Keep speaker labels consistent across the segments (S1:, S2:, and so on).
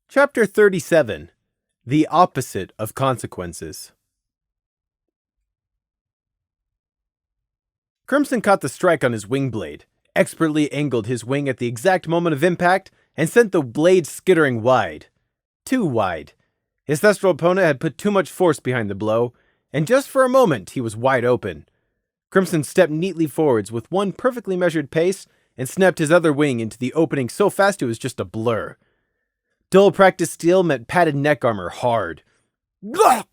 S1: Chapter 37. The Opposite of Consequences. Crimson caught the strike on his wing blade, expertly angled his wing at the exact moment of impact, and sent the blade skittering wide. Too wide. His thestral opponent had put too much force behind the blow, and just for a moment he was wide open. Crimson stepped neatly forwards with one perfectly measured pace, and snapped his other wing into the opening so fast it was just a blur. Dull practice steel met padded neck armor hard. Gah!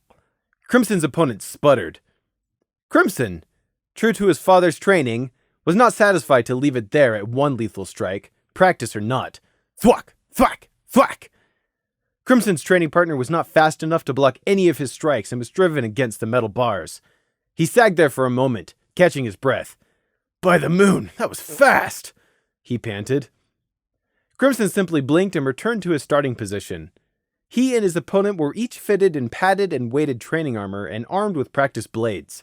S1: Crimson's opponent sputtered. Crimson, true to his father's training, was not satisfied to leave it there at one lethal strike, practice or not. Thwack! Thwack! Thwack! Crimson's training partner was not fast enough to block any of his strikes and was driven against the metal bars. He sagged there for a moment, catching his breath. By the moon, that was fast! He panted. Crimson simply blinked and returned to his starting position. He and his opponent were each fitted in padded and weighted training armor and armed with practice blades.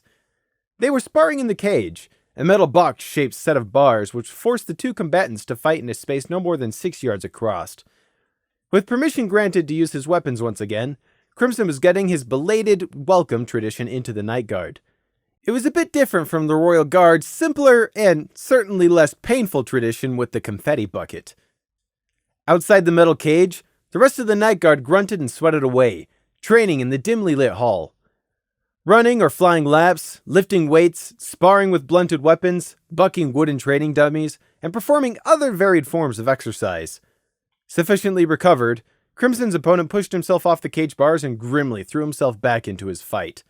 S1: They were sparring in the cage, a metal box-shaped set of bars which forced the two combatants to fight in a space no more than 6 yards across. With permission granted to use his weapons once again, Crimson was getting his belated welcome tradition into the Night Guard. It was a bit different from the Royal Guard's simpler and certainly less painful tradition with the confetti bucket. Outside the metal cage, the rest of the Night Guard grunted and sweated away, training in the dimly lit hall. Running or flying laps, lifting weights, sparring with blunted weapons, bucking wooden training dummies, and performing other varied forms of exercise. Sufficiently recovered, Crimson's opponent pushed himself off the cage bars and grimly threw himself back into his fight.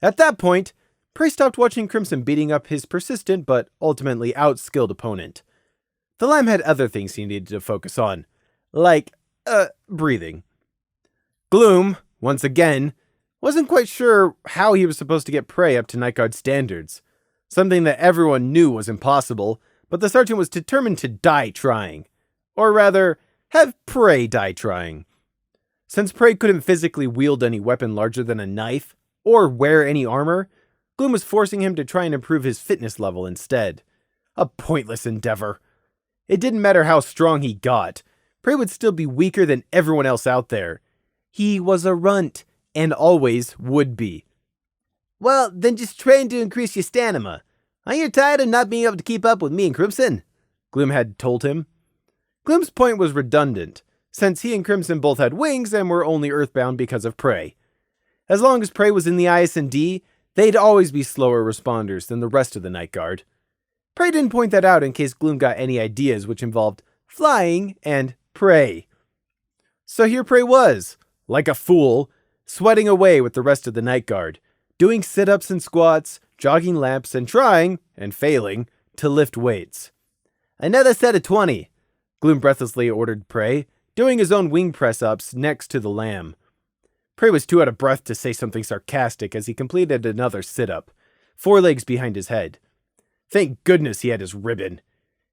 S1: At that point, Prey stopped watching Crimson beating up his persistent but ultimately outskilled opponent. The Lamb had other things he needed to focus on, like, breathing. Gloom, once again, wasn't quite sure how he was supposed to get Prey up to Night Guard standards, something that everyone knew was impossible, but the sergeant was determined to die trying. Or rather, have Prey die trying. Since Prey couldn't physically wield any weapon larger than a knife, or wear any armor, Gloom was forcing him to try and improve his fitness level instead. A pointless endeavor. It didn't matter how strong he got. Prey would still be weaker than everyone else out there. He was a runt, and always would be. Well, then just train to increase your stamina. Aren't you tired of not being able to keep up with me and Crimson? Gloom had told him. Gloom's point was redundant, since he and Crimson both had wings and were only earthbound because of Prey. As long as Prey was in the IS&D, they'd always be slower responders than the rest of the Night Guard. Prey didn't point that out in case Gloom got any ideas which involved flying and Prey. So here Prey was, like a fool, sweating away with the rest of the Night Guard, doing sit-ups and squats, jogging laps, and trying, and failing, to lift weights. Another set of 20, Gloom breathlessly ordered Prey, doing his own wing press-ups next to the Lamb. Prey was too out of breath to say something sarcastic as he completed another sit-up, 4 legs behind his head. Thank goodness he had his ribbon.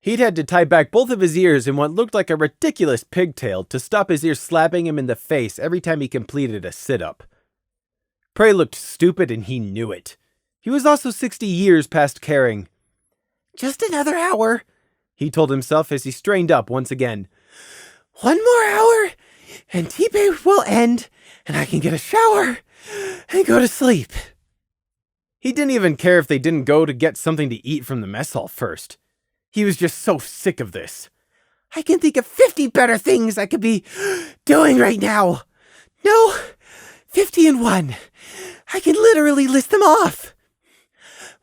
S1: He'd had to tie back both of his ears in what looked like a ridiculous pigtail to stop his ears slapping him in the face every time he completed a sit-up. Prey looked stupid and he knew it. He was also 60 years past caring. Just another hour, he told himself as he strained up once again. 1 more hour, and T-Bay will end, and I can get a shower and go to sleep. He didn't even care if they didn't go to get something to eat from the mess hall first. He was just so sick of this. I can think of 50 better things I could be doing right now. No, 50-1. I can literally list them off.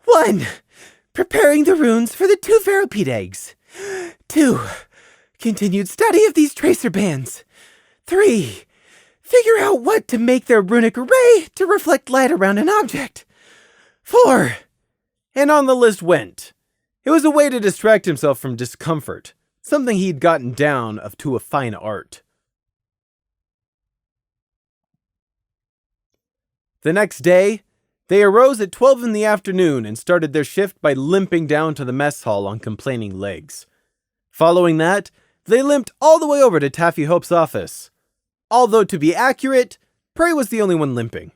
S1: 1. Preparing the runes for the 2 Varipede eggs. 2. Continued study of these tracer bands. 3. Figure out what to make their runic array to reflect light around an object. 4. And on the list went. It was a way to distract himself from discomfort, something he'd gotten down to a fine art. The next day, they arose at 12 in the afternoon and started their shift by limping down to the mess hall on complaining legs. Following that, they limped all the way over to Taffy Hope's office. Although, to be accurate, Prey was the only one limping.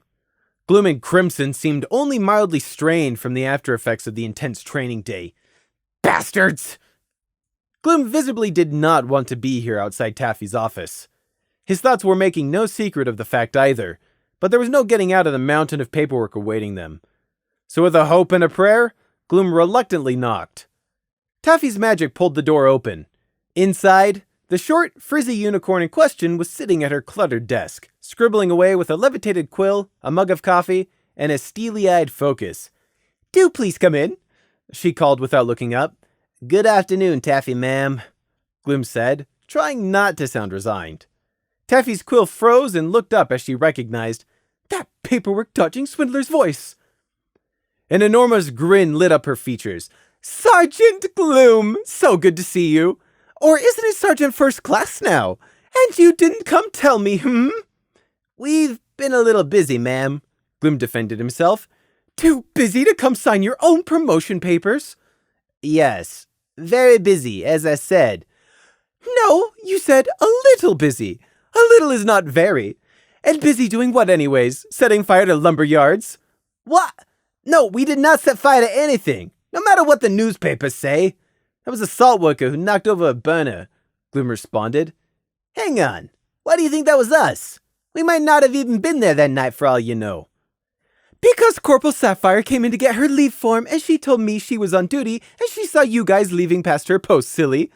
S1: Gloom and Crimson seemed only mildly strained from the after effects of the intense training day. Bastards! Gloom visibly did not want to be here outside Taffy's office. His thoughts were making no secret of the fact either, but there was no getting out of the mountain of paperwork awaiting them. So with a hope and a prayer, Gloom reluctantly knocked. Taffy's magic pulled the door open. Inside, the short, frizzy unicorn in question was sitting at her cluttered desk, scribbling away with a levitated quill, a mug of coffee, and a steely-eyed focus. "Do please come in," she called without looking up. "Good afternoon, Taffy, ma'am," Gloom said, trying not to sound resigned. Taffy's quill froze and looked up as she recognized that paperwork-dodging swindler's voice. An enormous grin lit up her features. "Sergeant Gloom, so good to see you. Or isn't it Sergeant First Class now? And you didn't come tell me, "We've been a little busy, ma'am," Gloom defended himself. "Too busy to come sign your own promotion papers?" "Yes, very busy, as I said." "No, you said a little busy. A little is not very. And busy doing what anyways? Setting fire to lumber yards?" "What? No, we did not set fire to anything, no matter what the newspapers say. That was a salt worker who knocked over a burner," Gloom responded. "Hang on, why do you think that was us? We might not have even been there that night for all you know." "Because Corporal Sapphire came in to get her leave form and she told me she was on duty and she saw you guys leaving past her post, silly,"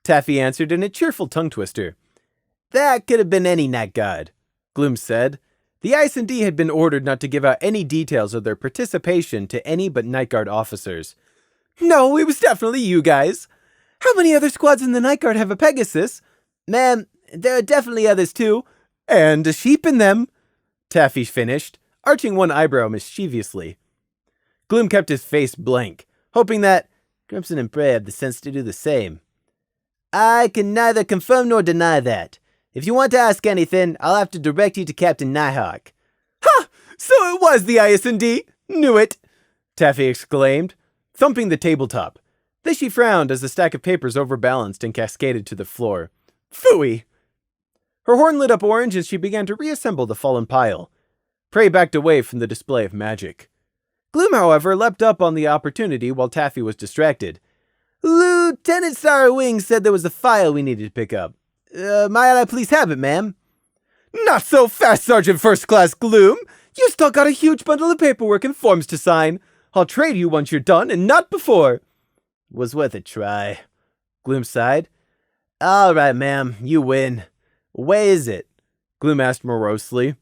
S1: Taffy answered in a cheerful tongue twister. "That could have been any night guard," Gloom said. The IS&D had been ordered not to give out any details of their participation to any but Night Guard officers. "No, it was definitely you guys. How many other squads in the Night Guard have a Pegasus?" "Ma'am, there are definitely others too." "And a sheep in them," Taffy finished, arching one eyebrow mischievously. Gloom kept his face blank, hoping that Crimson and Prey had the sense to do the same. "I can neither confirm nor deny that. If you want to ask anything, I'll have to direct you to Captain Nighthawk." "Ha! So it was the IS&D! Knew it!" Taffy exclaimed, thumping the tabletop. Then she frowned as the stack of papers overbalanced and cascaded to the floor. "Phooey!" Her horn lit up orange as she began to reassemble the fallen pile. Prey backed away from the display of magic. Gloom, however, leapt up on the opportunity while Taffy was distracted. "Lieutenant Sarah Wing said there was a file we needed to pick up. Might I please have it, ma'am?" "Not so fast, Sergeant First Class Gloom! You still got a huge bundle of paperwork and forms to sign. I'll trade you once you're done, and not before." "Was worth a try," Gloom sighed. "All right, ma'am, you win. Where is it?" Gloom asked morosely.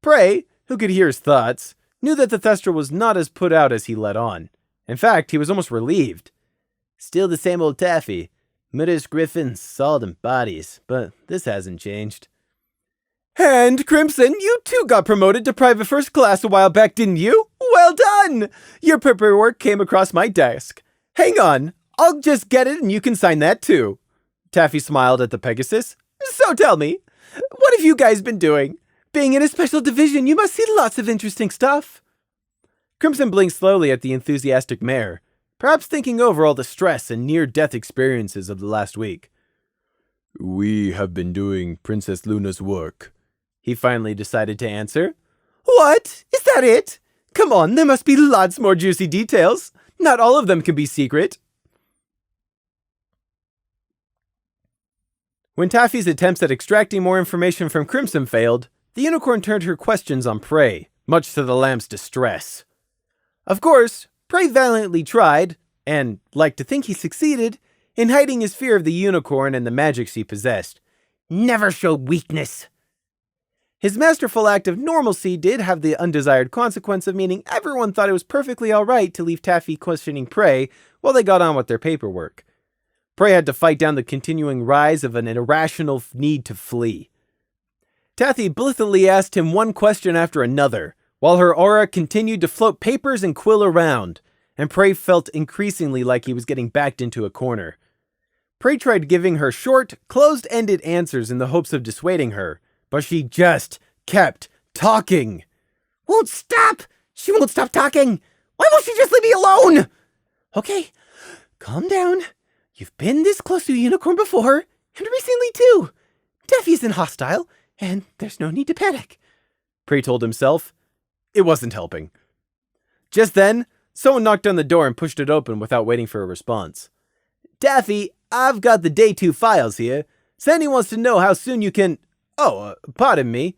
S1: Prey, who could hear his thoughts, knew that the Thestral was not as put out as he let on. In fact, he was almost relieved. "Still the same old Taffy. Murderous griffins, salt, and bodies, but this hasn't changed." "And, Crimson, you too got promoted to Private First Class a while back, didn't you? Well done! Your paperwork came across my desk. Hang on, I'll just get it and you can sign that too." Taffy smiled at the Pegasus. "So tell me, what have you guys been doing? Being in a special division, you must see lots of interesting stuff." Crimson blinked slowly at the enthusiastic mayor, perhaps thinking over all the stress and near-death experiences of the last week. "We have been doing Princess Luna's work," he finally decided to answer. "What? Is that it? Come on, there must be lots more juicy details. Not all of them can be secret." When Taffy's attempts at extracting more information from Crimson failed, the unicorn turned her questions on Prey, much to the lamb's distress. Of course, Prey valiantly tried, and liked to think he succeeded, in hiding his fear of the unicorn and the magic she possessed. Never showed weakness. His masterful act of normalcy did have the undesired consequence of meaning everyone thought it was perfectly alright to leave Taffy questioning Prey while they got on with their paperwork. Prey had to fight down the continuing rise of an irrational need to flee. Taffy blithely asked him one question after another, while her aura continued to float papers and quill around, and Prey felt increasingly like he was getting backed into a corner. Prey tried giving her short, closed-ended answers in the hopes of dissuading her, but she just kept talking. "Won't stop! She won't stop talking! Why won't she just leave me alone?" "Okay, calm down. You've been this close to a unicorn before, and recently too. Taffy isn't hostile, and there's no need to panic," Prey told himself. It wasn't helping. Just then, someone knocked on the door and pushed it open without waiting for a response. "Taffy, I've got the Day 2 files here. Sandy wants to know how soon you can..." Pardon me.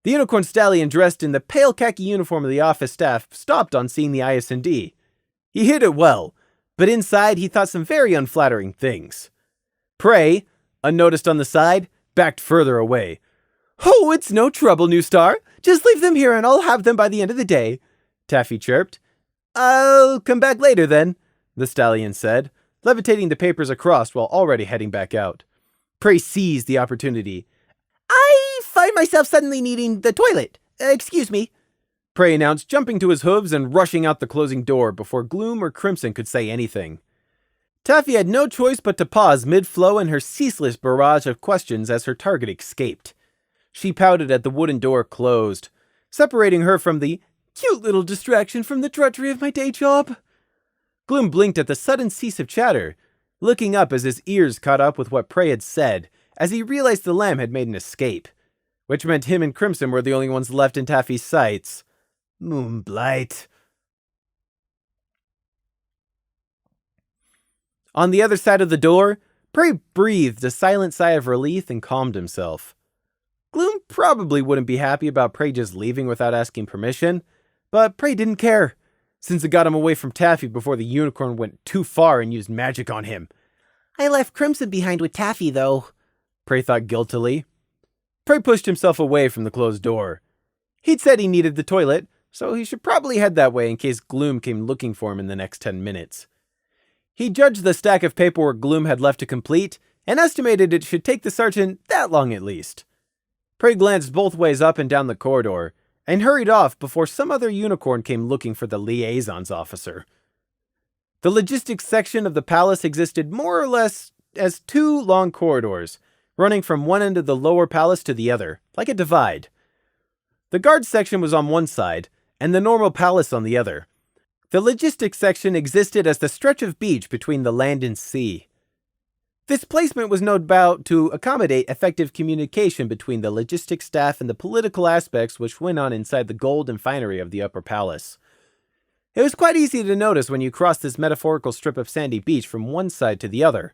S1: The unicorn stallion dressed in the pale khaki uniform of the office staff stopped on seeing the IS&D. He hid it well, but inside he thought some very unflattering things. Prey, unnoticed on the side, backed further away. "Oh, it's no trouble, new star. Just leave them here and I'll have them by the end of the day," Taffy chirped. "I'll come back later then," the stallion said, levitating the papers across while already heading back out. Prey seized the opportunity. "I find myself suddenly needing the toilet. Excuse me," Prey announced, jumping to his hooves and rushing out the closing door before Gloom or Crimson could say anything. Taffy had no choice but to pause mid-flow in her ceaseless barrage of questions as her target escaped. She pouted at the wooden door closed, separating her from the cute little distraction from the drudgery of my day job. Gloom blinked at the sudden cease of chatter, looking up as his ears caught up with what Prey had said, as he realized the lamb had made an escape, which meant him and Crimson were the only ones left in Taffy's sights. Moonblight. On the other side of the door, Prey breathed a silent sigh of relief and calmed himself. Gloom probably wouldn't be happy about Prey just leaving without asking permission, but Prey didn't care, since it got him away from Taffy before the unicorn went too far and used magic on him. "I left Crimson behind with Taffy, though," Prey thought guiltily. Prey pushed himself away from the closed door. He'd said he needed the toilet, so he should probably head that way in case Gloom came looking for him in the next 10 minutes. He judged the stack of paperwork Gloom had left to complete, and estimated it should take the sergeant that long at least. Prey glanced both ways up and down the corridor, and hurried off before some other unicorn came looking for the liaisons officer. The logistics section of the palace existed more or less as 2 long corridors, running from one end of the lower palace to the other, like a divide. The guard section was on one side, and the normal palace on the other. The logistics section existed as the stretch of beach between the land and sea. This placement was no doubt to accommodate effective communication between the logistics staff and the political aspects which went on inside the gold and finery of the upper palace. It was quite easy to notice when you crossed this metaphorical strip of sandy beach from one side to the other.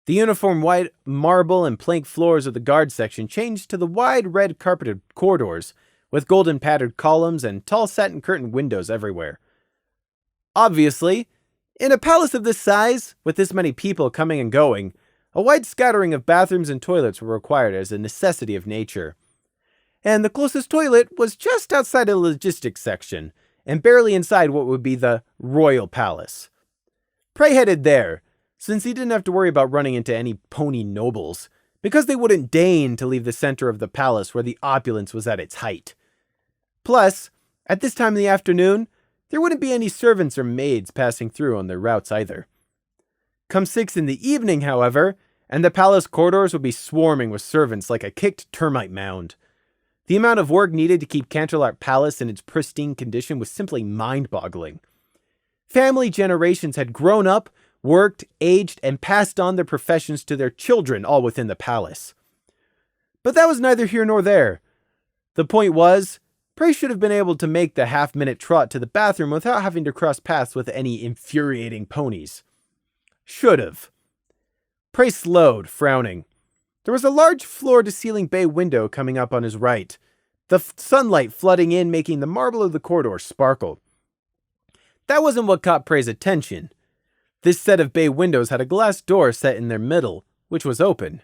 S1: The uniform white marble and plank floors of the guard section changed to the wide red carpeted corridors, with golden patterned columns and tall satin curtained windows everywhere. Obviously, in a palace of this size, with this many people coming and going, a wide scattering of bathrooms and toilets were required as a necessity of nature. And the closest toilet was just outside the logistics section, and barely inside what would be the royal palace. Prey headed there, since he didn't have to worry about running into any pony nobles, because they wouldn't deign to leave the center of the palace where the opulence was at its height. Plus, at this time in the afternoon, there wouldn't be any servants or maids passing through on their routes either. Come 6 in the evening, however, and the palace corridors would be swarming with servants like a kicked termite mound. The amount of work needed to keep Canterlot Palace in its pristine condition was simply mind-boggling. Family generations had grown up, worked, aged, and passed on their professions to their children all within the palace. But that was neither here nor there. The point was, Prey should have been able to make the half-minute trot to the bathroom without having to cross paths with any infuriating ponies. Should have. Prey slowed, frowning. There was a large floor-to-ceiling bay window coming up on his right, the sunlight flooding in, making the marble of the corridor sparkle. That wasn't what caught Prey's attention. This set of bay windows had a glass door set in their middle, which was open.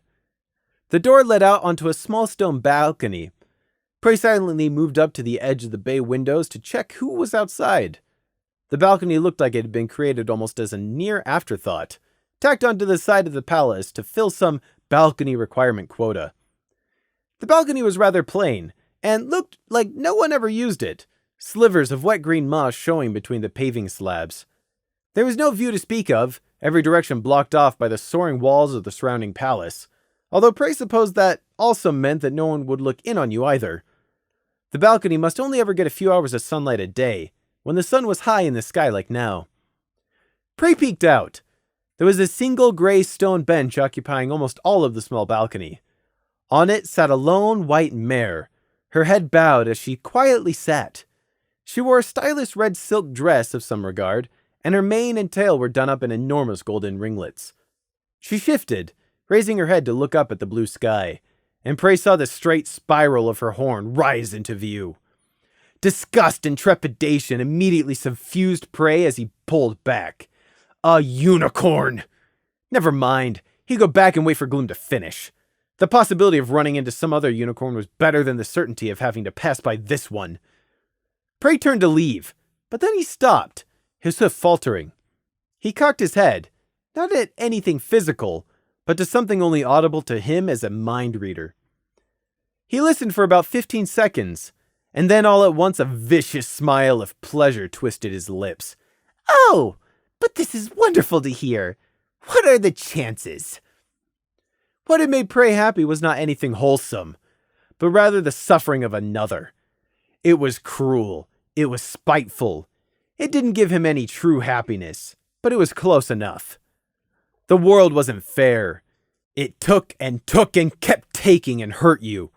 S1: The door led out onto a small stone balcony. Prey silently moved up to the edge of the bay windows to check who was outside. The balcony looked like it had been created almost as a near afterthought, tacked onto the side of the palace to fill some balcony requirement quota. The balcony was rather plain, and looked like no one ever used it, slivers of wet green moss showing between the paving slabs. There was no view to speak of, every direction blocked off by the soaring walls of the surrounding palace, although Prey supposed that also meant that no one would look in on you either. The balcony must only ever get a few hours of sunlight a day, when the sun was high in the sky like now. Prey peeked out. There was a single gray stone bench occupying almost all of the small balcony. On it sat a lone white mare, her head bowed as she quietly sat. She wore a stylish red silk dress of some regard, and her mane and tail were done up in enormous golden ringlets. She shifted, raising her head to look up at the blue sky, and Prey saw the straight spiral of her horn rise into view. Disgust and trepidation immediately suffused Prey as he pulled back. A unicorn! Never mind, he'd go back and wait for Gloom to finish. The possibility of running into some other unicorn was better than the certainty of having to pass by this one. Prey turned to leave, but then he stopped, his hoof faltering. He cocked his head, not at anything physical, but to something only audible to him as a mind reader. He listened for about 15 seconds, and then all at once a vicious smile of pleasure twisted his lips.
S2: "Oh, but this is wonderful to hear. What are the chances?"
S1: What had made Prey happy was not anything wholesome, but rather the suffering of another. It was cruel. It was spiteful. It didn't give him any true happiness, but it was close enough. The world wasn't fair. It took and kept taking and hurt you.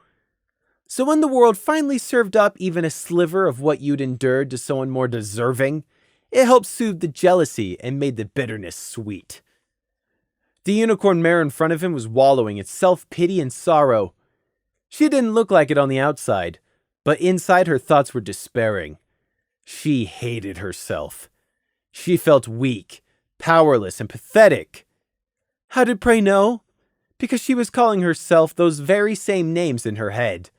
S1: So when the world finally served up even a sliver of what you'd endured to someone more deserving, it helped soothe the jealousy and made the bitterness sweet. The unicorn mare in front of him was wallowing in self-pity and sorrow. She didn't look like it on the outside, but inside her thoughts were despairing. She hated herself. She felt weak, powerless, and pathetic. How did Prey know? Because she was calling herself those very same names in her head.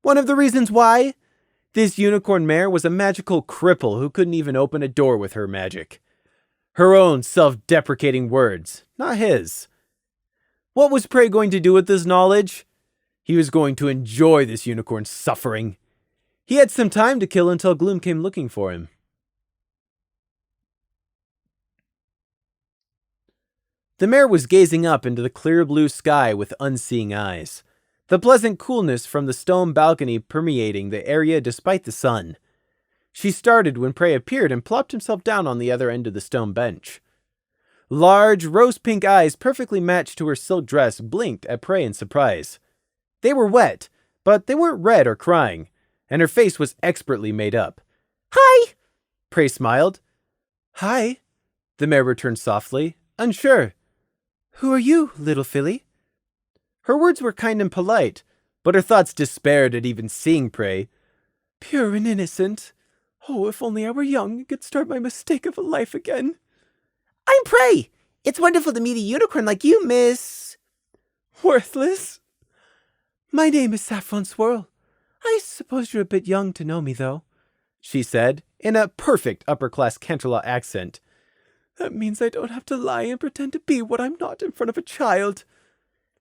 S1: One of the reasons why? This unicorn mare was a magical cripple who couldn't even open a door with her magic. Her own self-deprecating words, not his. What was Prey going to do with this knowledge? He was going to enjoy this unicorn's suffering. He had some time to kill until Gloom came looking for him. The mare was gazing up into the clear blue sky with unseeing eyes, the pleasant coolness from the stone balcony permeating the area despite the sun. She started when Prey appeared and plopped himself down on the other end of the stone bench. Large, rose-pink eyes perfectly matched to her silk dress blinked at Prey in surprise. They were wet, but they weren't red or crying, and her face was expertly made up.
S2: "Hi!"
S1: Prey smiled. "Hi," the mare returned softly, unsure. "Who are you, little filly?" Her words were kind and polite, but her thoughts despaired at even seeing Prey. "Pure and innocent. Oh, if only I were young and could start my mistake of a life again."
S2: "I'm Prey. It's wonderful to meet a unicorn like you, Miss..."
S1: "Worthless." "My name is Saffron Swirl. I suppose you're a bit young to know me, though," she said, in a perfect upper-class Canterlot accent. "That means I don't have to lie and pretend to be what I'm not in front of a child."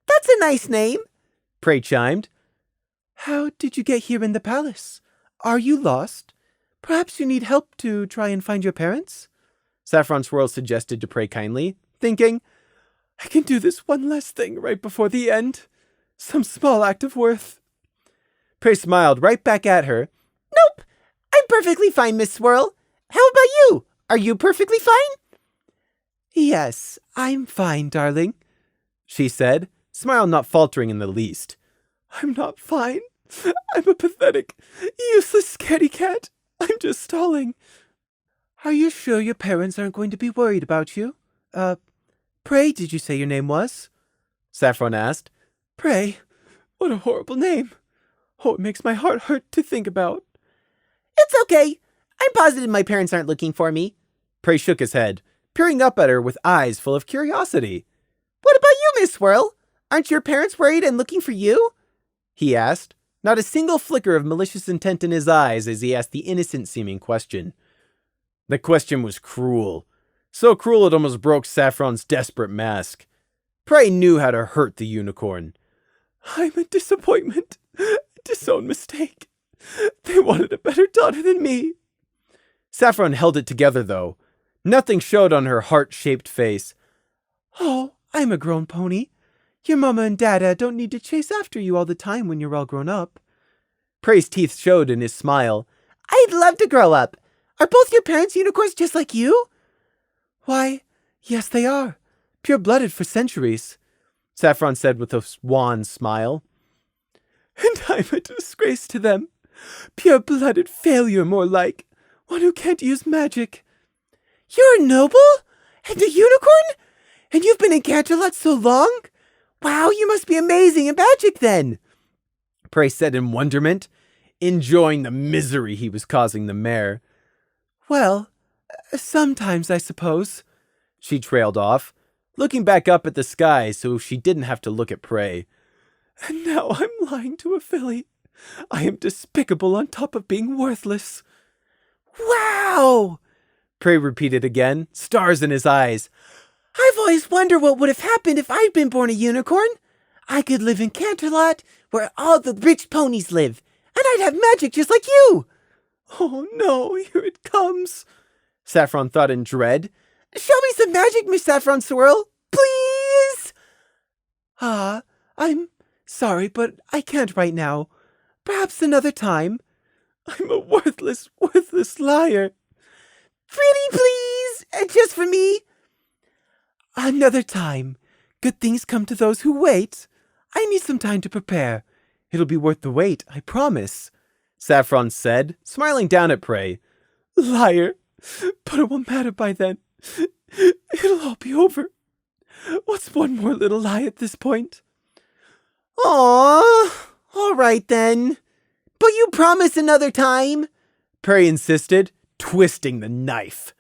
S2: "That's a nice name,"
S1: Prey chimed. "How did you get here in the palace? Are you lost? Perhaps you need help to try and find your parents?" Saffron Swirl suggested to Prey kindly, thinking, "I can do this one last thing right before the end. Some small act of worth." Prey smiled right back at her.
S2: "Nope, I'm perfectly fine, Miss Swirl. How about you? Are you perfectly fine?"
S1: "Yes, I'm fine, darling," she said, smile not faltering in the least. "I'm not fine. I'm a pathetic, useless scaredy cat. I'm just stalling." "Are you sure your parents aren't going to be worried about you? Prey, did you say your name was?" Saffron asked. "Prey? What a horrible name. Oh, it makes my heart hurt to think about."
S2: "It's okay. I'm positive my parents aren't looking for me."
S1: Prey shook his head, peering up at her with eyes full of curiosity.
S2: "What about you, Miss Swirl? Aren't your parents worried and looking for you?"
S1: he asked, not a single flicker of malicious intent in his eyes as he asked the innocent-seeming question. The question was cruel. So cruel it almost broke Saffron's desperate mask. Prey knew how to hurt the unicorn. "I'm a disappointment. A disowned mistake. They wanted a better daughter than me." Saffron held it together, though. Nothing showed on her heart-shaped face. "Oh, I'm a grown pony. Your mama and dada don't need to chase after you all the time when you're all grown up." Prey's teeth showed in his smile.
S2: "I'd love to grow up. Are both your parents unicorns just like you?"
S1: "Why, yes they are. Pure-blooded for centuries," Saffron said with a wan smile. "And I'm a disgrace to them. Pure-blooded failure, more like. One who can't use magic."
S2: "You're a noble? And a unicorn? And you've been in Canterlot so long? Wow, you must be amazing at magic then.
S1: Prey said in wonderment, enjoying the misery he was causing the mare.
S2: Well, sometimes I suppose.
S1: She trailed off, looking back up at the sky so she didn't have to look at Prey.
S2: And now I'm lying to a filly. I am despicable on top of being worthless. Wow!
S1: Prey repeated again, stars in his eyes.
S2: I've always wondered what would have happened if I'd been born a unicorn. I could live in Canterlot, where all the rich ponies live, and I'd have magic just like you. Oh no, here it comes.
S1: Saffron thought in dread.
S2: Show me some magic, Miss Saffron Swirl, please! I'm sorry, but I can't right now. Perhaps another time. I'm a worthless liar. Pretty please, and just for me. Another time. Good things come to those who wait. I need some time to prepare. It'll be worth the wait, I promise,
S1: Saffron said, smiling down at Prey.
S2: Liar, but it won't matter by then. It'll all be over. What's one more little lie at this point? Aww, all right then. But you promise another time,
S1: Prey insisted, twisting the knife.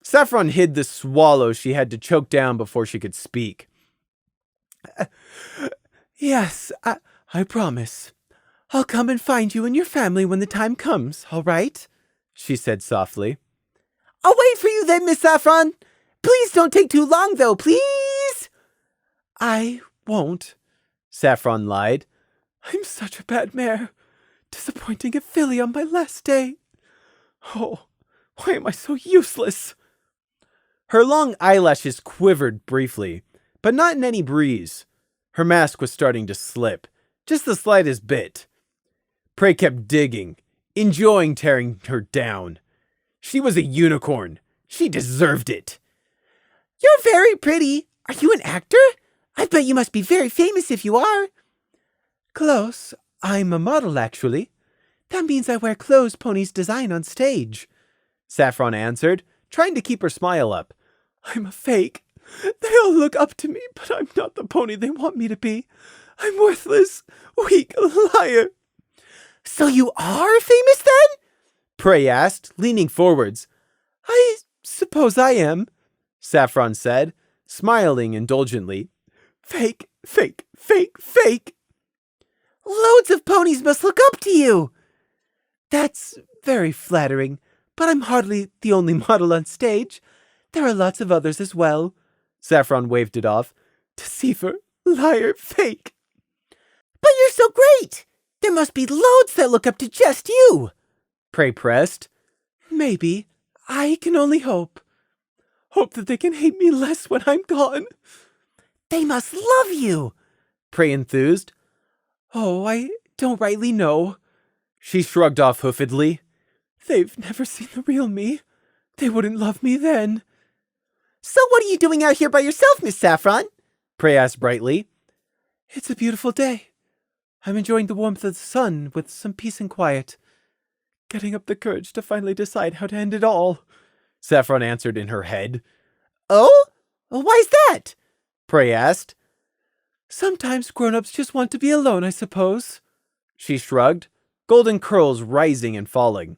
S1: Saffron hid the swallow she had to choke down before she could speak.
S2: Yes, I promise. I'll come and find you and your family when the time comes, all right?
S1: She said softly.
S2: I'll wait for you then, Miss Saffron. Please don't take too long, though, please. I won't,
S1: Saffron lied.
S2: I'm such a bad mare. Disappointing a filly on my last day. Oh, why am I so useless?
S1: Her long eyelashes quivered briefly, but not in any breeze. Her mask was starting to slip, just the slightest bit. Prey kept digging, enjoying tearing her down. She was a unicorn. She deserved it.
S2: You're very pretty. Are you an actor? I bet you must be very famous if you are. Close. I'm a model, actually. That means I wear clothes ponies design on stage,
S1: Saffron answered, trying to keep her smile up.
S2: I'm a fake. They all look up to me, but I'm not the pony they want me to be. I'm worthless, weak, liar. So you are famous then?
S1: Prey asked, leaning forwards.
S2: I suppose I am,
S1: Saffron said, smiling indulgently.
S2: Fake, fake, fake, fake. Loads of ponies must look up to you. That's very flattering, but I'm hardly the only model on stage. There are lots of others as well.
S1: Saffron waved it off.
S2: Deceiver, liar, fake. But you're so great. There must be loads that look up to just you.
S1: Prey pressed.
S2: Maybe. I can only hope. Hope that they can hate me less when I'm gone. They must love you,
S1: Prey enthused.
S2: Oh, I don't rightly know.
S1: She shrugged off hoofedly.
S2: They've never seen the real me. They wouldn't love me then. So what are you doing out here by yourself, Miss Saffron?
S1: Prey asked brightly.
S2: It's a beautiful day. I'm enjoying the warmth of the sun with some peace and quiet. Getting up the courage to finally decide how to end it all,
S1: Saffron answered in her head.
S2: Oh? Why's that?
S1: Prey asked.
S2: Sometimes grown-ups just want to be alone, I suppose.
S1: She shrugged, golden curls rising and falling.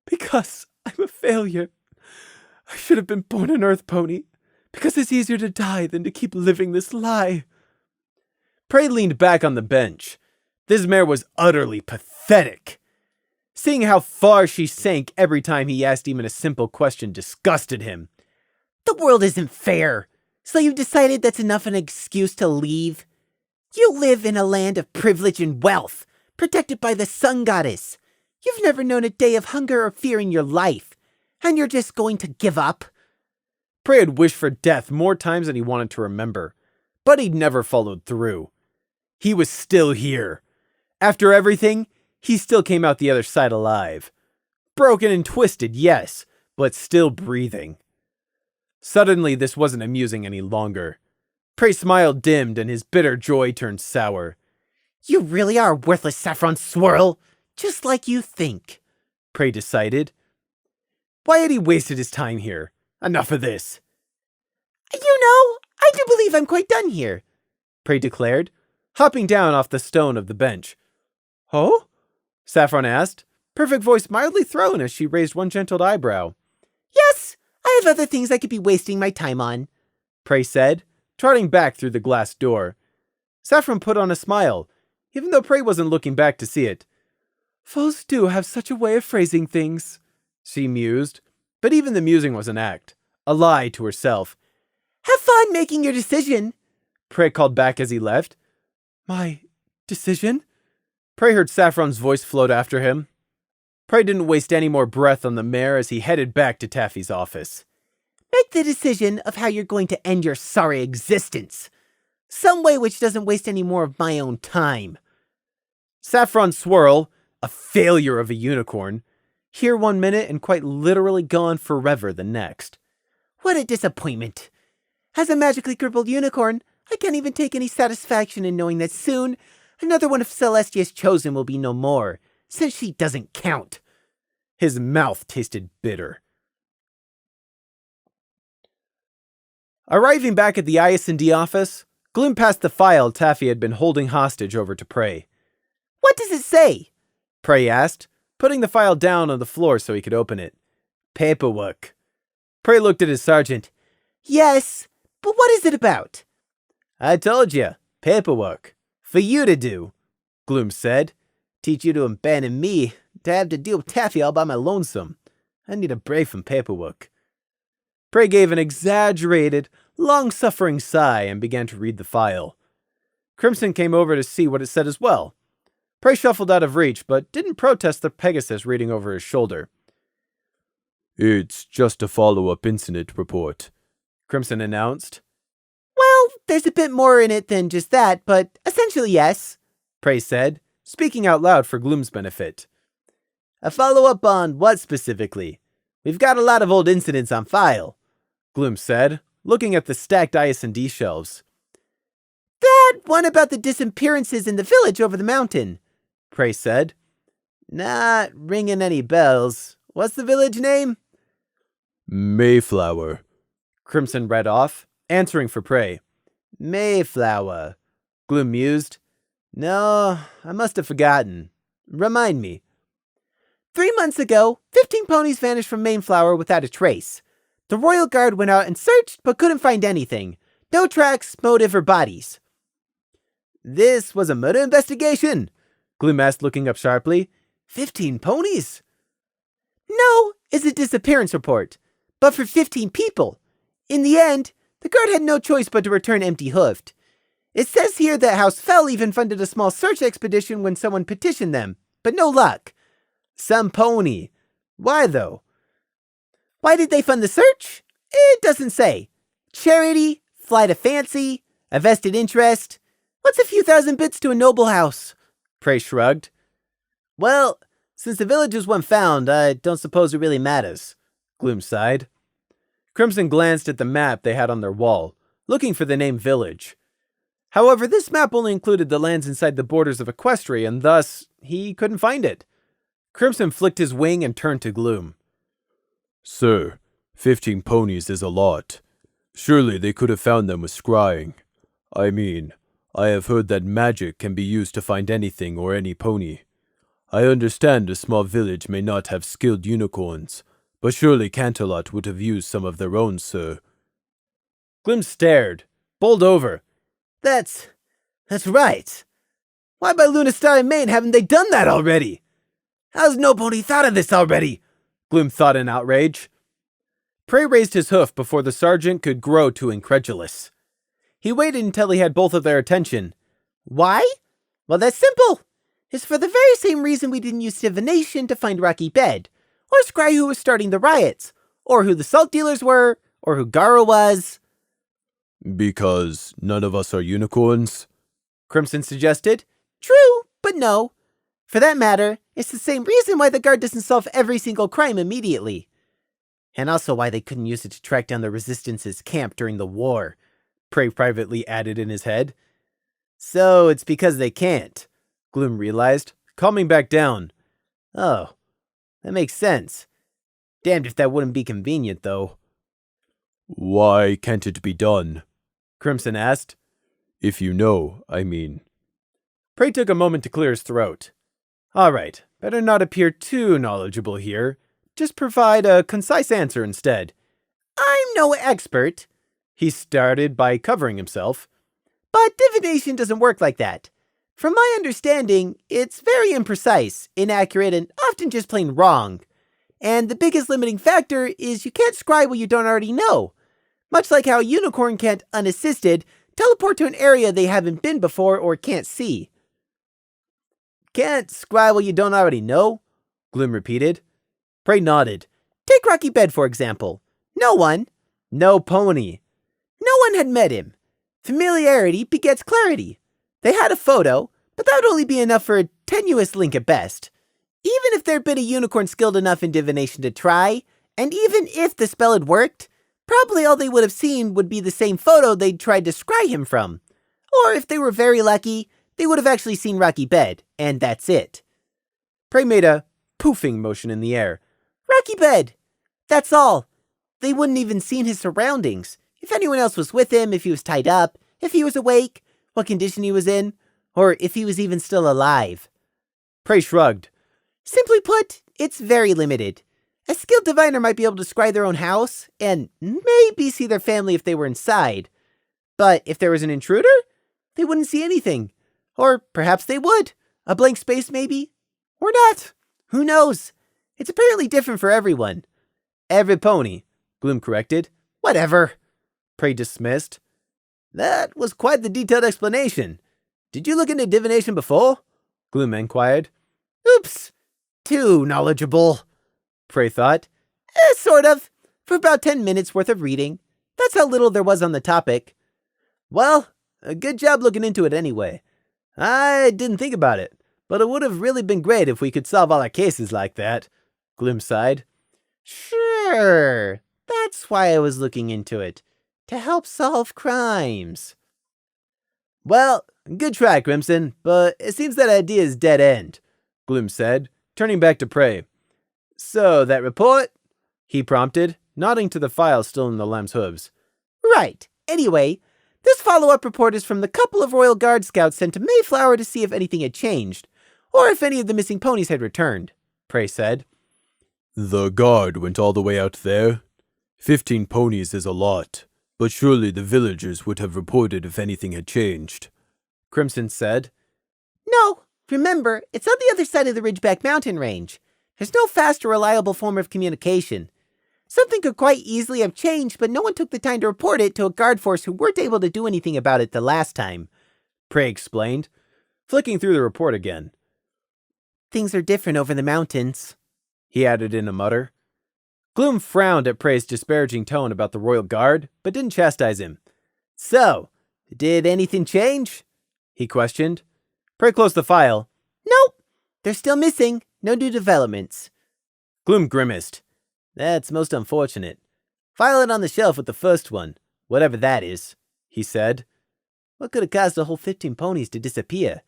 S2: Because I'm a failure. I should have been born an earth pony, because it's easier to die than to keep living this lie.
S1: Prey leaned back on the bench. This mare was utterly pathetic. Seeing how far she sank every time he asked even a simple question disgusted him.
S2: The world isn't fair, so you've decided that's enough an excuse to leave? You live in a land of privilege and wealth, protected by the sun goddess. You've never known a day of hunger or fear in your life, and you're just going to give up?
S1: Prey had wished for death more times than he wanted to remember, but he'd never followed through. He was still here. After everything, he still came out the other side alive. Broken and twisted, yes, but still breathing. Suddenly, this wasn't amusing any longer. Prey's smile dimmed and his bitter joy turned sour.
S2: You really are a worthless Saffron Swirl, just like you think,
S1: Prey decided. Why had he wasted his time here? Enough of this.
S2: You know, I do believe I'm quite done here.
S1: Prey declared, hopping down off the stone of the bench. Oh? Saffron asked, perfect voice mildly thrown as she raised one gentle eyebrow.
S2: Yes, I have other things I could be wasting my time on,
S1: Prey said, trotting back through the glass door. Saffron put on a smile, even though Prey wasn't looking back to see it. Foes do have such a way of phrasing things, she mused, but even the musing was an act, a lie to herself.
S2: Have fun making your decision,
S1: Prey called back as he left. My decision? Prey heard Saffron's voice float after him. Prey didn't waste any more breath on the mare as he headed back to Taffy's office.
S2: Make the decision of how you're going to end your sorry existence. Some way which doesn't waste any more of my own time.
S1: Saffron Swirl, a failure of a unicorn, here 1 minute and quite literally gone forever the next.
S2: What a disappointment. As a magically crippled unicorn, I can't even take any satisfaction in knowing that soon another one of Celestia's chosen will be no more, since she doesn't count.
S1: His mouth tasted bitter. Arriving back at the IS&D office, Gloom passed the file Taffy had been holding hostage over to Prey.
S2: What does it say?
S1: Prey asked, putting the file down on the floor so he could open it. Paperwork. Prey looked at his sergeant.
S2: Yes, but what is it about?
S1: I told you, paperwork. For you to do, Gloom said. Teach you to abandon me, to have to deal with Taffy all by my lonesome. I need a break from paperwork. Prey gave an exaggerated, long-suffering sigh and began to read the file. Crimson came over to see what it said as well. Prey shuffled out of reach, but didn't protest the Pegasus reading over his shoulder. It's just a follow-up incident report, Crimson announced.
S2: Well, there's a bit more in it than just that, but essentially yes,
S1: Prey said, speaking out loud for Gloom's benefit. A follow-up on what specifically? We've got a lot of old incidents on file, Gloom said, looking at the stacked IS&D shelves.
S2: That one about the disappearances in the village over the mountain,
S1: Prey said. Not ringing any bells. What's the village name? Mayflower, Crimson read off, answering for Prey. Mayflower, Gloom mused. No, I must have forgotten. Remind me.
S2: 3 months ago, 15 ponies vanished from Mayflower without a trace. The Royal Guard went out and searched, but couldn't find anything. No tracks, motive, or bodies.
S1: This was a murder investigation, Gloom asked, looking up sharply. 15 ponies?
S2: No, it's a disappearance report. But for 15 people. In the end, the guard had no choice but to return empty-hoofed. It says here that House Fell even funded a small search expedition when someone petitioned them, but no luck.
S1: Some pony. Why, though?
S2: Why did they fund the search? It doesn't say. Charity, flight of fancy, a vested interest. What's a few thousand bits to a noble house?
S1: Prey shrugged. Well, since the village was one found, I don't suppose it really matters, Gloom sighed. Crimson glanced at the map they had on their wall, looking for the name village. However, this map only included the lands inside the borders of Equestria, and thus, he couldn't find it. Crimson flicked his wing and turned to Gloom. Sir, 15 ponies is a lot. Surely they could have found them with scrying. I mean, I have heard that magic can be used to find anything or any pony. I understand a small village may not have skilled unicorns, but surely Canterlot would have used some of their own, sir. Gloom stared, bowled over. That's right. Why by Lunastar and Maine haven't they done that already? How's nobody thought of this already? Gloom thought in outrage. Prey raised his hoof before the sergeant could grow too incredulous. He waited until he had both of their attention.
S2: Why? Well, that's simple. It's for the very same reason we didn't use divination to find Rocky Bed, or scry who was starting the riots, or who the salt dealers were, or who Gara was.
S1: Because none of us are unicorns? Crimson suggested.
S2: True, but no. For that matter, it's the same reason why the guard doesn't solve every single crime immediately. And also why they couldn't use it to track down the Resistance's camp during the war, Prey privately added in his head. So it's because they can't, Gloom realized, calming back down. Oh, that makes sense. Damned if that wouldn't be convenient, though. Why can't it be done? Crimson asked.
S1: If you know, I mean. Prey took a moment to clear his throat. All right, better not appear too knowledgeable here. Just provide a concise answer instead.
S2: I'm no expert,
S1: He started by covering himself.
S2: but divination doesn't work like that. From my understanding, it's very imprecise, inaccurate, and often just plain wrong. And the biggest limiting factor is you can't scry what you don't already know. Much like how a unicorn can't, unassisted, teleport to an area they haven't been before or can't see.
S1: Can't scry what you don't already know? Gloom repeated. Prey nodded.
S2: Take Rocky Bed, for example.
S1: No pony.
S2: No one had met him. Familiarity begets clarity. They had a photo, but that would only be enough for a tenuous link at best. Even if there'd been a unicorn skilled enough in divination to try, and even if the spell had worked, probably all they would have seen would be the same photo they'd tried to scry him from. Or if they were very lucky, they would have actually seen Rocky Bed, and that's it.
S1: Prey made a poofing motion in the air.
S2: Rocky Bed! That's all. They wouldn't even seen his surroundings. If anyone else was with him, if he was tied up, if he was awake, what condition he was in, or if he was even still alive.
S1: Prey shrugged.
S2: Simply put, it's very limited. A skilled diviner might be able to scry their own house, and maybe see their family if they were inside. But if there was an intruder, they wouldn't see anything. Or perhaps they would. A blank space, maybe? Or not. Who knows? It's apparently different for everyone.
S1: Every pony, Gloom corrected.
S2: Whatever.
S1: Prey dismissed. That was quite the detailed explanation. Did you look into divination before? Gloom inquired.
S2: Oops. Too knowledgeable.
S1: Prey thought.
S2: Sort of. For about 10 minutes worth of reading. That's how little there was on the topic.
S1: Well, a good job looking into it anyway. I didn't think about it, but it would have really been great if we could solve all our cases like that. Gloom sighed.
S2: Sure. That's why I was looking into it. To help solve crimes.
S1: Well, good try, Crimson, but it seems that idea is dead end, Gloom said, turning back to Prey. So, that report? He prompted, nodding to the file still in the lamb's hooves.
S2: Right. Anyway, this follow-up report is from the couple of Royal Guard scouts sent to Mayflower to see if anything had changed, or if any of the missing ponies had returned, Prey said.
S1: The guard went all the way out there? 15 ponies is a lot, but surely the villagers would have reported if anything had changed, Crimson said.
S2: No, remember, it's on the other side of the Ridgeback mountain range. There's no fast or reliable form of communication. Something could quite easily have changed, but no one took the time to report it to a guard force who weren't able to do anything about it the last time,
S1: Prey explained, flicking through the report again.
S2: Things are different over the mountains,
S1: he added in a mutter. Gloom frowned at Prey's disparaging tone about the Royal Guard, but didn't chastise him. So, did anything change? He questioned. Prey closed the file.
S2: Nope, they're still missing. No new developments.
S1: Gloom grimaced. That's most unfortunate. File it on the shelf with the first one, whatever that is, he said. What could have caused a whole 15 ponies to disappear?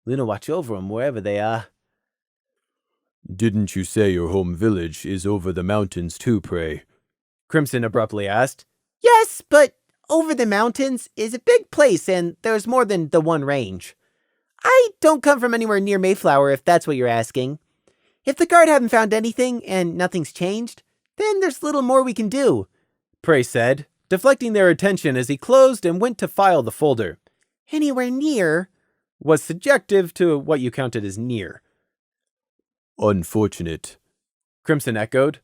S1: Luna watch over them wherever they are. Didn't you say your home village is over the mountains too, Prey? Crimson abruptly asked.
S2: Yes, but over the mountains is a big place and there's more than the one range. I don't come from anywhere near Mayflower if that's what you're asking. If the guard haven't found anything and nothing's changed, then there's little more we can do,
S1: Prey said, deflecting their attention as he closed and went to file the folder.
S2: Anywhere near
S1: was subjective to what you counted as near. Unfortunate, Crimson echoed.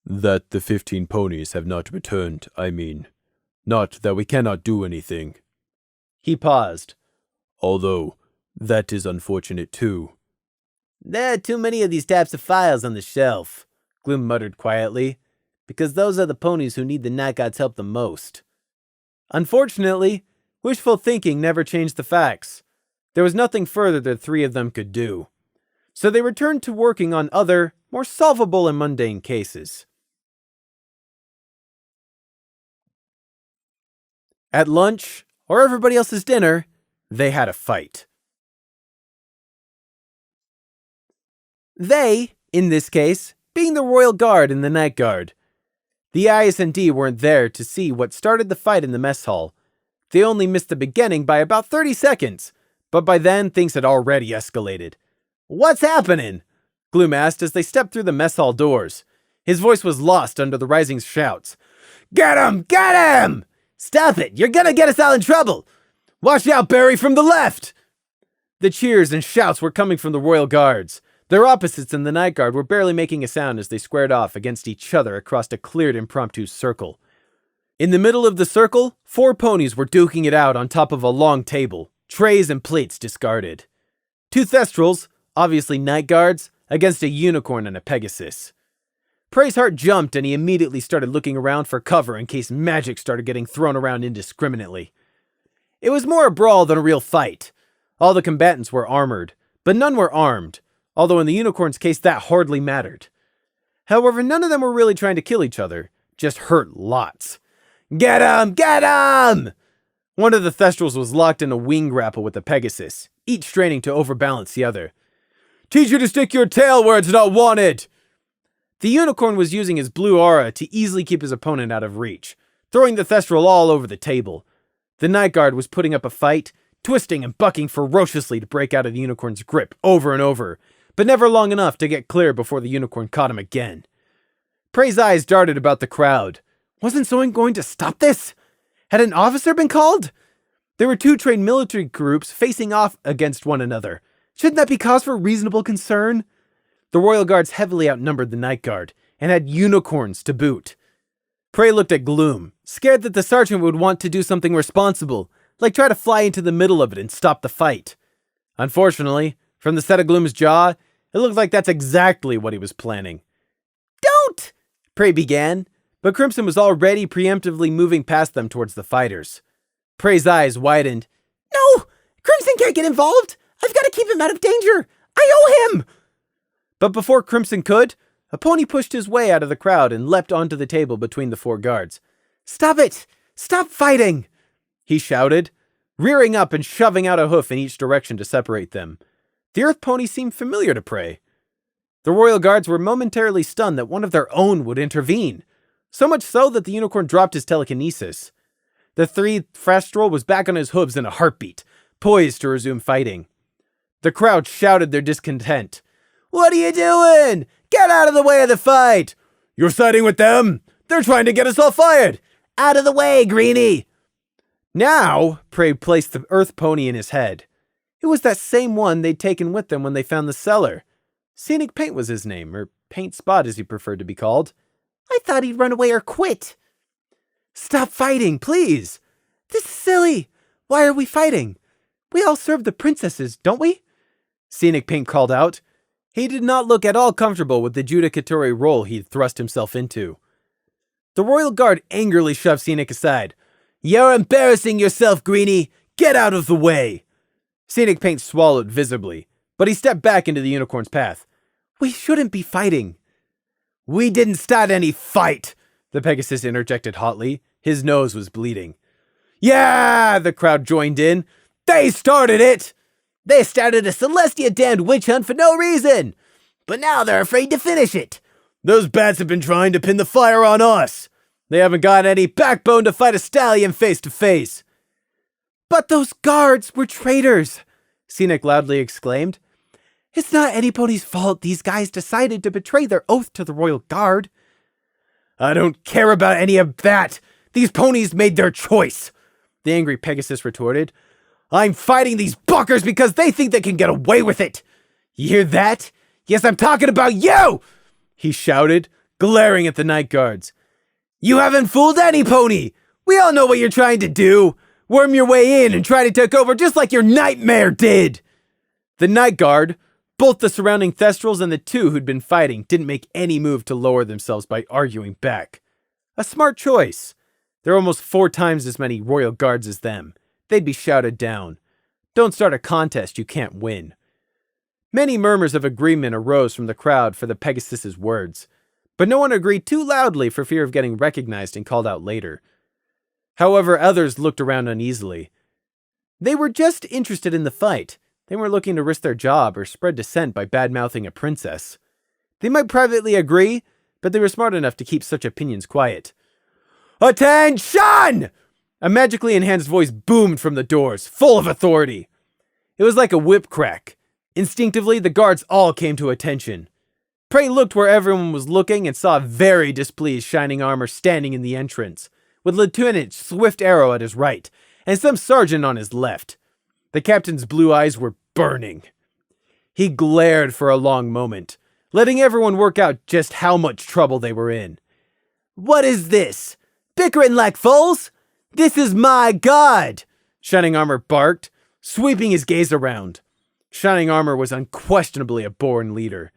S1: That the 15 ponies have not returned, I mean. Not that we cannot do anything. He paused. Although, that is unfortunate too. There are too many of these types of files on the shelf, Gloom muttered quietly, because those are the ponies who need the Night God's help the most. Unfortunately, wishful thinking never changed the facts. There was nothing further the three of them could do. So they returned to working on other, more solvable and mundane cases. At lunch, or everybody else's dinner, they had a fight. They, in this case, being the Royal Guard and the Night Guard. The IS&D weren't there to see what started the fight in the mess hall. They only missed the beginning by about 30 seconds, but by then things had already escalated. "What's happening?" Gloom asked as they stepped through the mess hall doors. His voice was lost under the rising shouts. "Get him! Get him! Stop it! You're gonna get us all in trouble! Watch out, Barry, from the left!" The cheers and shouts were coming from the Royal Guards. Their opposites in the Night Guard were barely making a sound as they squared off against each other across a cleared impromptu circle. In the middle of the circle, 4 ponies were duking it out on top of a long table, trays and plates discarded. 2 Thestrals, obviously Night Guards, against a unicorn and a Pegasus. Prey's heart jumped and he immediately started looking around for cover in case magic started getting thrown around indiscriminately. It was more a brawl than a real fight. All the combatants were armored, but none were armed, although in the unicorn's case that hardly mattered. However, none of them were really trying to kill each other, just hurt lots. "Get him! Get him!" One of the Thestrals was locked in a wing grapple with the Pegasus, each straining to overbalance the other. "Teach you to stick your tail where it's not wanted!" The unicorn was using his blue aura to easily keep his opponent out of reach, throwing the Thestral all over the table. The Night Guard was putting up a fight, twisting and bucking ferociously to break out of the unicorn's grip over and over, but never long enough to get clear before the unicorn caught him again. Prey's eyes darted about the crowd. Wasn't someone going to stop this? Had an officer been called? There were 2 trained military groups facing off against one another. Shouldn't that be cause for reasonable concern? The Royal Guards heavily outnumbered the Night Guard, and had unicorns to boot. Prey looked at Gloom, scared that the sergeant would want to do something responsible, like try to fly into the middle of it and stop the fight. Unfortunately, from the set of Gloom's jaw, it looked like that's exactly what he was planning. "Don't!" Prey began, but Crimson was already preemptively moving past them towards the fighters. Prey's eyes widened. "No! Crimson can't get involved! I've got to keep him out of danger! I owe him!" But before Crimson could, a pony pushed his way out of the crowd and leapt onto the table between the 4 guards. "Stop it! Stop fighting!" he shouted, rearing up and shoving out a hoof in each direction to separate them. The Earth pony seemed familiar to Prey. The Royal Guards were momentarily stunned that one of their own would intervene, so much so that the unicorn dropped his telekinesis. The 3 Thestral was back on his hooves in a heartbeat, poised to resume fighting. The crowd shouted their discontent. "What are you doing? Get out of the way of the fight! You're siding with them? They're trying to get us all fired! Out of the way, Greenie!" Now, Prey placed the Earth pony in his head. It was that same one they'd taken with them when they found the cellar. Scenic Paint was his name, or Paint Spot as he preferred to be called. "I thought he'd run away or quit." "Stop fighting, please! This is silly! Why are we fighting? We all serve the princesses, don't we?" Scenic Paint called out. He did not look at all comfortable with the judicatory role he'd thrust himself into. The Royal Guard angrily shoved Scenic aside. "You're embarrassing yourself, Greenie! Get out of the way!" Scenic Paint swallowed visibly, but he stepped back into the unicorn's path. "We shouldn't be fighting." "We didn't start any fight!" the Pegasus interjected hotly. His nose was bleeding. "Yeah!" the crowd joined in. "They started it! They started a Celestia damned witch hunt for no reason! But now they're afraid to finish it! Those bats have been trying to pin the fire on us! They haven't got any backbone to fight a stallion face to face!" "But those guards were traitors!" Scenic loudly exclaimed. "It's not anybody's fault these guys decided to betray their oath to the Royal Guard." "I don't care about any of that! These ponies made their choice!" the angry Pegasus retorted. "I'm fighting these buckers because they think they can get away with it! You hear that? Yes, I'm talking about you!" he shouted, glaring at the Night Guards. "You haven't fooled any pony! We all know what you're trying to do! Worm your way in and try to take over just like your nightmare did!" The Night Guard, both the surrounding Thestrals and the 2 who'd been fighting, didn't make any move to lower themselves by arguing back. A smart choice. There are almost 4 times as many Royal Guards as them. They'd be shouted down. Don't start a contest you can't win. Many murmurs of agreement arose from the crowd for the Pegasus's words, but no one agreed too loudly for fear of getting recognized and called out later. However, others looked around uneasily. They were just interested in the fight. They weren't looking to risk their job or spread dissent by bad-mouthing a princess. They might privately agree, but they were smart enough to keep such opinions quiet. "Attention!" A magically enhanced voice boomed from the doors, full of authority. It was like a whip crack. Instinctively, the guards all came to attention. Prey looked where everyone was looking and saw a very displeased Shining Armor standing in the entrance, with Lieutenant Swift Arrow at his right, and some sergeant on his left. The captain's blue eyes were burning. He glared for a long moment, letting everyone work out just how much trouble they were in.
S2: "What is this? Bickering like fools? This is my god!"
S1: Shining Armor barked, sweeping his gaze around. Shining Armor was unquestionably a born leader.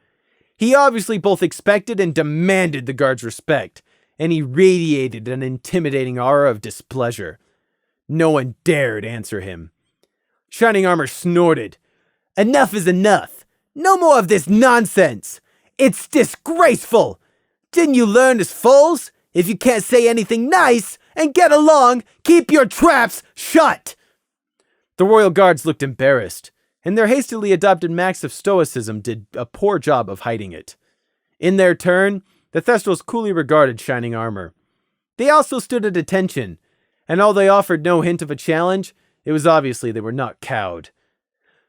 S1: He obviously both expected and demanded the guards' respect, and he radiated an intimidating aura of displeasure. No one dared answer him. Shining Armor snorted.
S2: "Enough is enough. No more of this nonsense. It's disgraceful. Didn't you learn as fools? If you can't say anything nice and get along, keep your traps shut."
S1: The Royal Guards looked embarrassed, and their hastily adopted max of stoicism did a poor job of hiding it. In their turn, the Thestrals coolly regarded Shining Armor. They also stood at attention, and although they offered no hint of a challenge, it was obviously they were not cowed.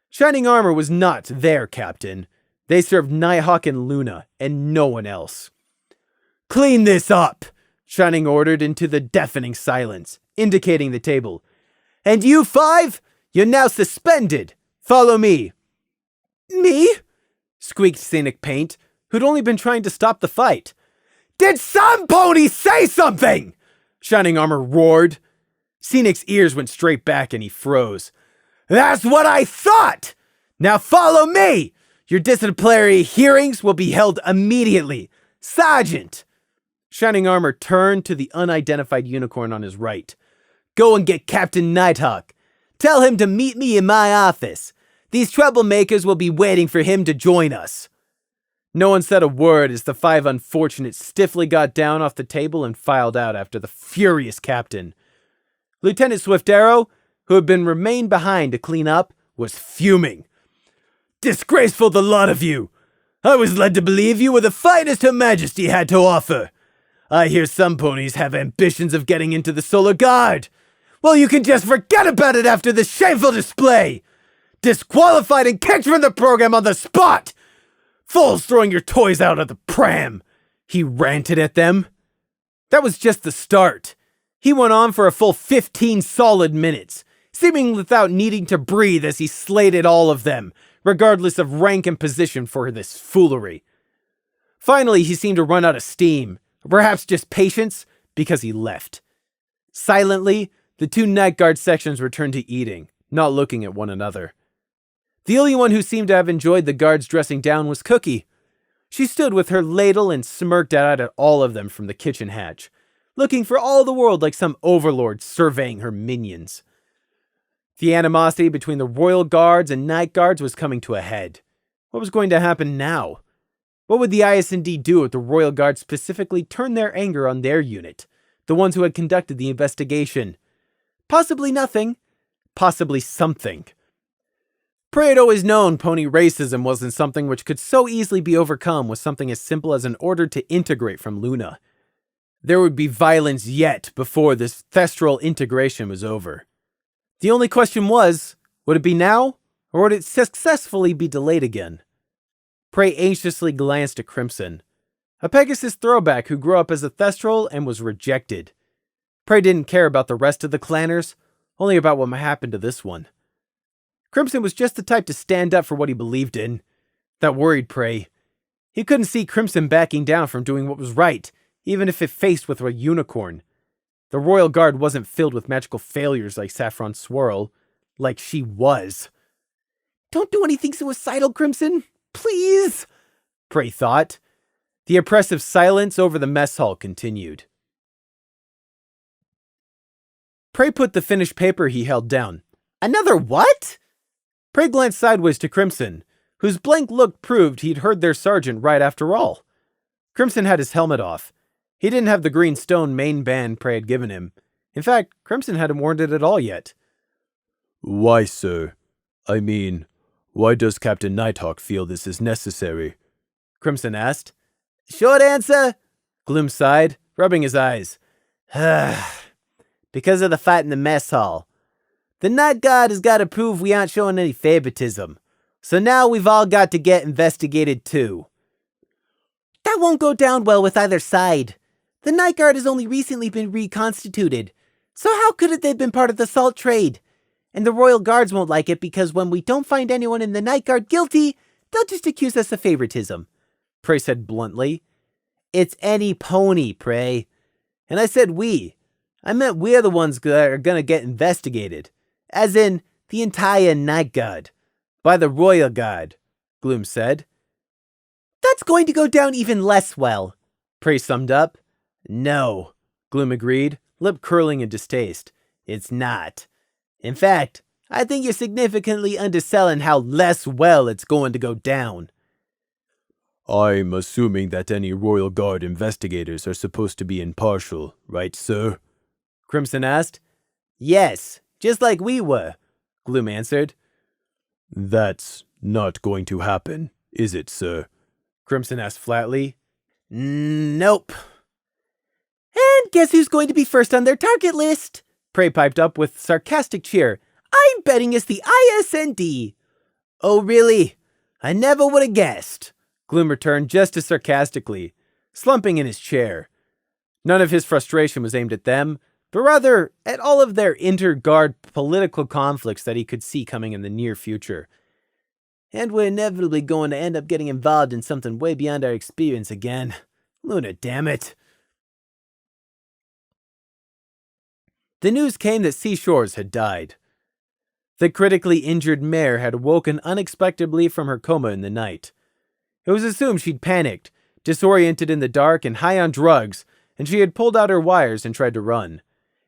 S1: Shining Armor was not their captain. They served Nighthawk and Luna, and no one else.
S2: "Clean this up,"
S1: Shining ordered into the deafening silence, indicating the table.
S2: "And you 5, you're now suspended. Follow me."
S1: "Me?" squeaked Scenic Paint, who'd only been trying to stop the fight.
S2: "Did some pony say something?"
S1: Shining Armor roared. Scenic's ears went straight back and he froze.
S2: "That's what I thought! Now follow me! Your disciplinary hearings will be held immediately. Sergeant!"
S1: Shining Armor turned to the unidentified unicorn on his right.
S2: "Go and get Captain Nighthawk. Tell him to meet me in my office. These troublemakers will be waiting for him to join us."
S1: No one said a word as the 5 unfortunates stiffly got down off the table and filed out after the furious captain. Lieutenant Swift Arrow, who had been remained behind to clean up, was fuming.
S2: "Disgraceful, the lot of you! I was led to believe you were the finest Her Majesty had to offer. I hear some ponies have ambitions of getting into the Solar Guard. Well, you can just forget about it after this shameful display. Disqualified and kicked from the program on the spot! Fools throwing your toys out of the pram!"
S1: He ranted at them. That was just the start. He went on for a full 15 solid minutes, seemingly without needing to breathe as he slated all of them, regardless of rank and position for this foolery. Finally, he seemed to run out of steam, or perhaps just patience, because he left. Silently, the 2 Night Guard sections returned to eating, not looking at one another. The only one who seemed to have enjoyed the guards dressing down was Cookie. She stood with her ladle and smirked out at all of them from the kitchen hatch, looking for all the world like some overlord surveying her minions. The animosity between the Royal Guards and Night Guards was coming to a head. What was going to happen now? What would the IS&D do if the Royal Guard specifically turned their anger on their unit, the ones who had conducted the investigation? Possibly nothing. Possibly something. Prey had always known pony racism wasn't something which could so easily be overcome with something as simple as an order to integrate from Luna. There would be violence yet before this thestral integration was over. The only question was, would it be now, or would it successfully be delayed again? Prey anxiously glanced at Crimson, a Pegasus throwback who grew up as a thestral and was rejected. Prey didn't care about the rest of the clanners, only about what might happen to this one. Crimson was just the type to stand up for what he believed in. That worried Prey. He couldn't see Crimson backing down from doing what was right, even if it faced with a unicorn. The Royal Guard wasn't filled with magical failures like Saffron Swirl, like she was.
S2: "Don't do anything suicidal, Crimson. Please,"
S1: Prey thought. The oppressive silence over the mess hall continued. Prey put the finished paper he held down.
S2: "Another what?"
S1: Prey glanced sideways to Crimson, whose blank look proved he'd heard their sergeant right after all. Crimson had his helmet off. He didn't have the green stone main band Prey had given him. In fact, Crimson hadn't worn it at all yet.
S3: "Why, sir? I mean, why does Captain Nighthawk feel this is necessary?"
S1: Crimson asked.
S2: "Short answer,"
S1: Gloom sighed, rubbing his eyes. because of the fight in the mess hall. The Night Guard has got to prove we aren't showing any favoritism. So now we've all got to get investigated too.
S2: That won't go down well with either side. The Night Guard has only recently been reconstituted. So how could it they've been part of the salt trade? And the Royal Guards won't like it because when we don't find anyone in the Night Guard guilty, they'll just accuse us of favoritism.
S1: Prey said bluntly. It's any pony, Prey. And I said we. I meant we're the ones that are gonna get investigated. As in, the entire Night Guard. By the Royal Guard, Gloom said.
S2: That's going to go down even less well,
S1: Prey summed up. No, Gloom agreed, lip curling in distaste. It's not. In fact, I think you're significantly underselling how less well it's going to go down.
S3: I'm assuming that any Royal Guard investigators are supposed to be impartial, right, sir?
S1: Crimson asked. Yes, just like we were, Gloom answered.
S3: That's not going to happen, is it, sir?
S1: Crimson asked flatly. Nope.
S2: And guess who's going to be first on their target list?
S1: Prey piped up with sarcastic cheer.
S2: I'm betting it's the ISND.
S1: Oh, really? I never would have guessed. Gloom returned just as sarcastically, slumping in his chair. None of his frustration was aimed at them, but rather at all of their inter-guard political conflicts that he could see coming in the near future. And we're inevitably going to end up getting involved in something way beyond our experience again. Luna, damn it. The news came that Seashores had died. The critically injured mare had awoken unexpectedly from her coma in the night. It was assumed she'd panicked, disoriented in the dark and high on drugs, and she had pulled out her wires and tried to run.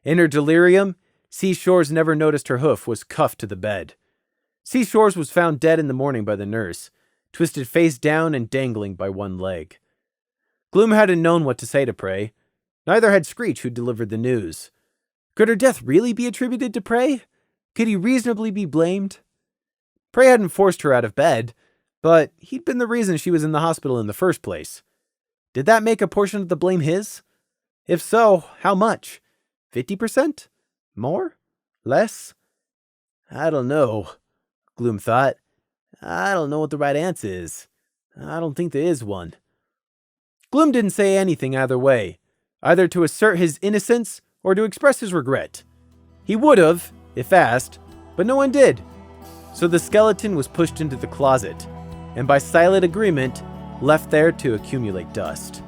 S1: In her delirium, Seashores never noticed her hoof was cuffed to the bed. Seashores was found dead in the morning by the nurse, twisted face down and dangling by one leg. Gloom hadn't known what to say to Prey. Neither had Screech, who delivered the news. Could her death really be attributed to Prey? Could he reasonably be blamed? Prey hadn't forced her out of bed, but he'd been the reason she was in the hospital in the first place. Did that make a portion of the blame his? If so, how much? 50%? More? Less? I don't know, Gloom thought. I don't know what the right answer is. I don't think there is one. Gloom didn't say anything either way, either to assert his innocence or to express his regret. He would have, if asked, but no one did. So the skeleton was pushed into the closet, and by silent agreement, left there to accumulate dust.